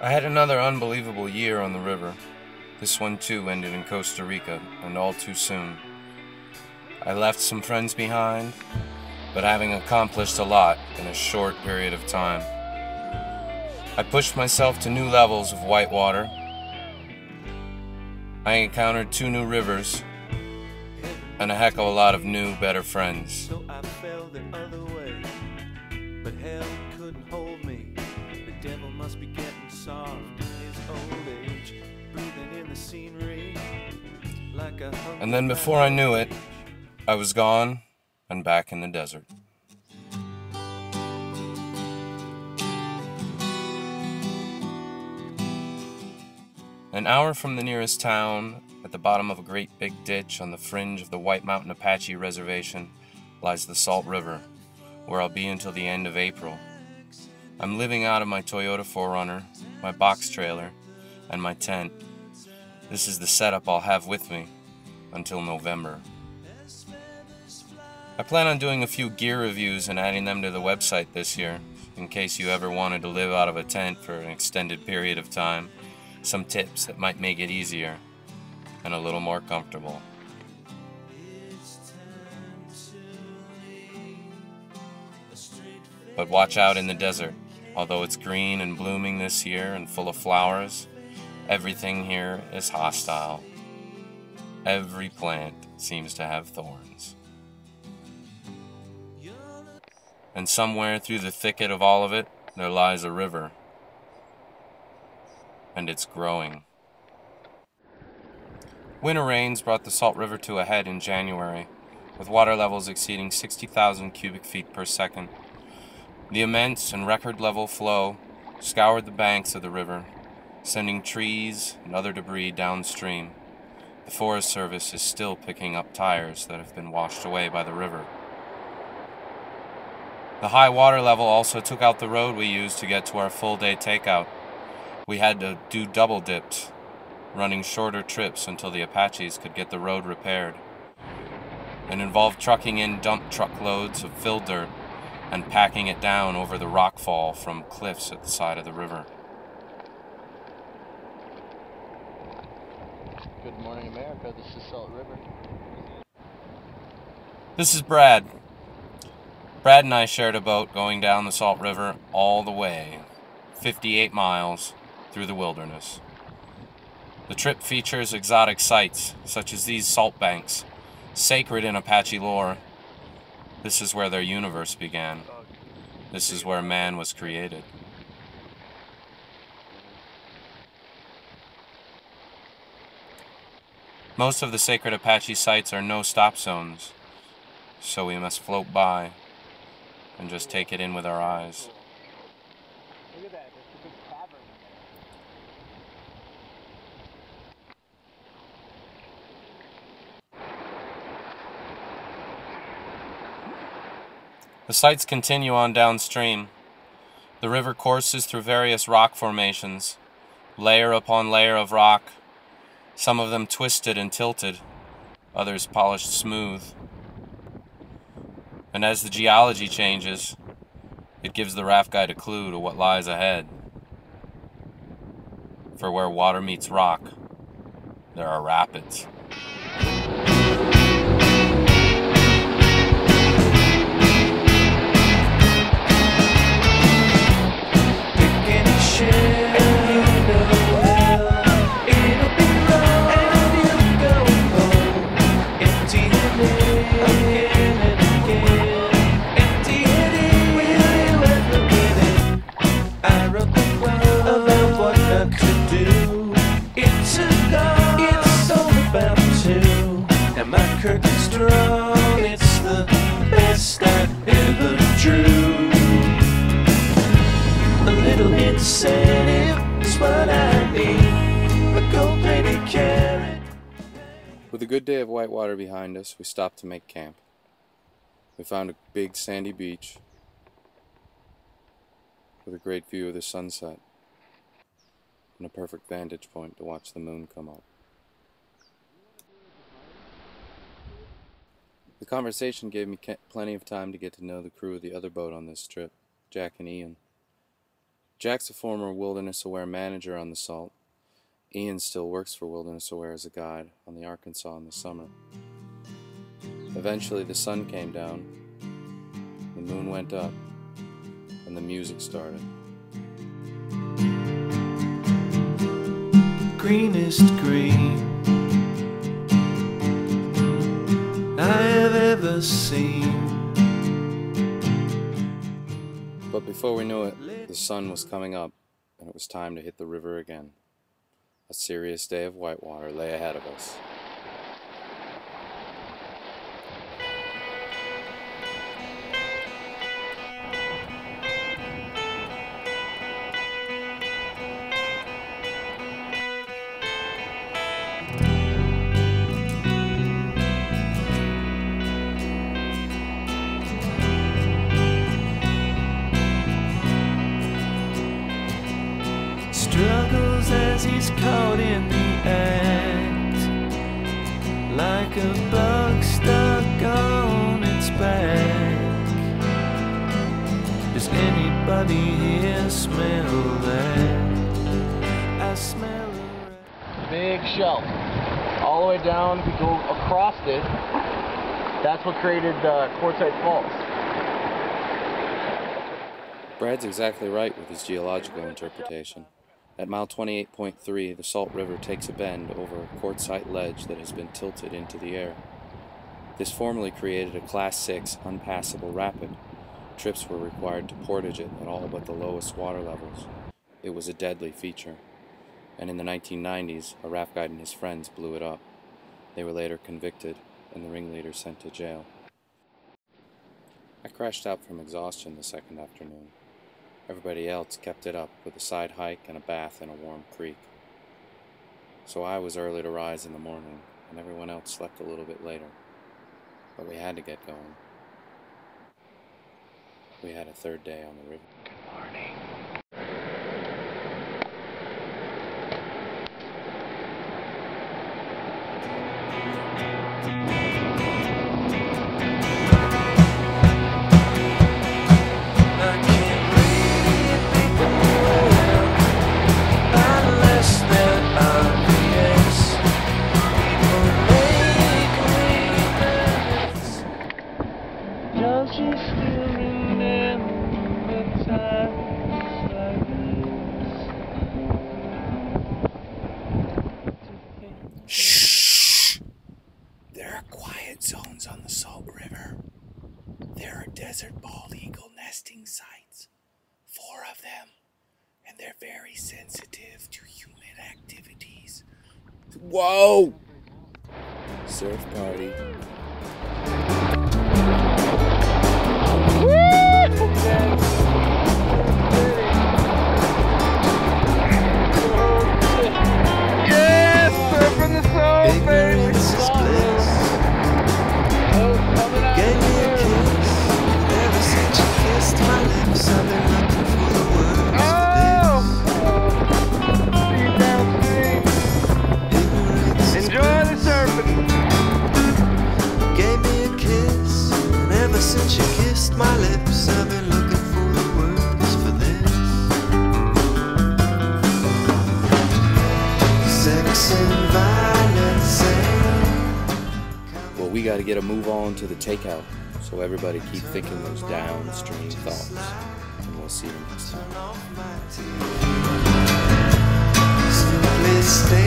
I had another unbelievable year on the river. This one too ended in Costa Rica, and all too soon. I left some friends behind, but having accomplished a lot in a short period of time. I pushed myself to new levels of whitewater. I encountered 2 new rivers, and a heck of a lot of new, better friends. So I fell the other way, but hell couldn't hold me. The devil must be getting soft in his old age, breathing in the scenery like a hungry. And then before I knew it, I was gone and back in the desert. An hour from the nearest town, at the bottom of a great big ditch on the fringe of the White Mountain Apache Reservation, lies the Salt River, where I'll be until the end of April. I'm living out of my Toyota 4Runner, my box trailer, and my tent. This is the setup I'll have with me until November. I plan on doing a few gear reviews and adding them to the website this year, in case you ever wanted to live out of a tent for an extended period of time. Some tips that might make it easier and a little more comfortable. But watch out in the desert. Although it's green and blooming this year and full of flowers, everything here is hostile. Every plant seems to have thorns. And somewhere through the thicket of all of it, there lies a river. And it's growing. Winter rains brought the Salt River to a head in January, with water levels exceeding 60,000 cubic feet per second. The immense and record-level flow scoured the banks of the river, sending trees and other debris downstream. The Forest Service is still picking up tires that have been washed away by the river. The high water level also took out the road we used to get to our full-day takeout. We had to do double dips, running shorter trips until the Apaches could get the road repaired. It involved trucking in dump truckloads of fill dirt and packing it down over the rockfall from cliffs at the side of the river. Good morning, America. This is Salt River. This is Brad. Brad and I shared a boat going down the Salt River all the way, 58 miles, through the wilderness. The trip features exotic sights, such as these salt banks, sacred in Apache lore. This is where their universe began. This is where man was created. Most of the sacred Apache sites are no-stop zones, so we must float by and just take it in with our eyes. Look at that. There's a big cavern in The sights continue on downstream. The river courses through various rock formations, layer upon layer of rock, some of them twisted and tilted, others polished smooth. And as the geology changes, it gives the raft guide a clue to what lies ahead. For where water meets rock, there are rapids. It's the best I've ever drew. A little incentive is what I need. A gold-plated carrot. With a good day of whitewater behind us, we stopped to make camp. We found a big sandy beach with a great view of the sunset and a perfect vantage point to watch the moon come up. The conversation gave me plenty of time to get to know the crew of the other boat on this trip, Jack and Ian. Jack's a former Wilderness Aware manager on the Salt. Ian still works for Wilderness Aware as a guide on the Arkansas in the summer. Eventually the sun came down, the moon went up, and the music started. Greenest green I have ever seen. But before we knew it, the sun was coming up, and it was time to hit the river again. A serious day of whitewater lay ahead of us. Struggles as he's caught in the act, like a bug stuck on its back. Does anybody here smell that? I smell a rat. Big shelf. All the way down, if you go across it, that's what created Quartzite Falls. Brad's exactly right with his geological interpretation. At mile 28.3, the Salt River takes a bend over a quartzite ledge that has been tilted into the air. This formerly created a Class 6 unpassable rapid. Trips were required to portage it at all but the lowest water levels. It was a deadly feature, and in the 1990s, a raft guide and his friends blew it up. They were later convicted, and the ringleader sent to jail. I crashed out from exhaustion the second afternoon. Everybody else kept it up with a side hike and a bath in a warm creek. So I was early to rise in the morning, and everyone else slept a little bit later. But we had to get going. We had a third day on the river. Good morning. Shh! There are quiet zones on the Salt River. There are desert bald eagle nesting sites. 4 of them. And they're very sensitive to human activities. Whoa! Surf party. Ignorance is bliss. Gave me a kiss. Ever since you kissed my lips, I've been looking for the words for this. Enjoy the surfing. Gave me a kiss, and ever since you kissed my lips, I've been looking for the words for this. Sex and violence. Well, we got to get a move on to the takeout, so everybody keep thinking those downstream thoughts, and we'll see you next time. Simply stay.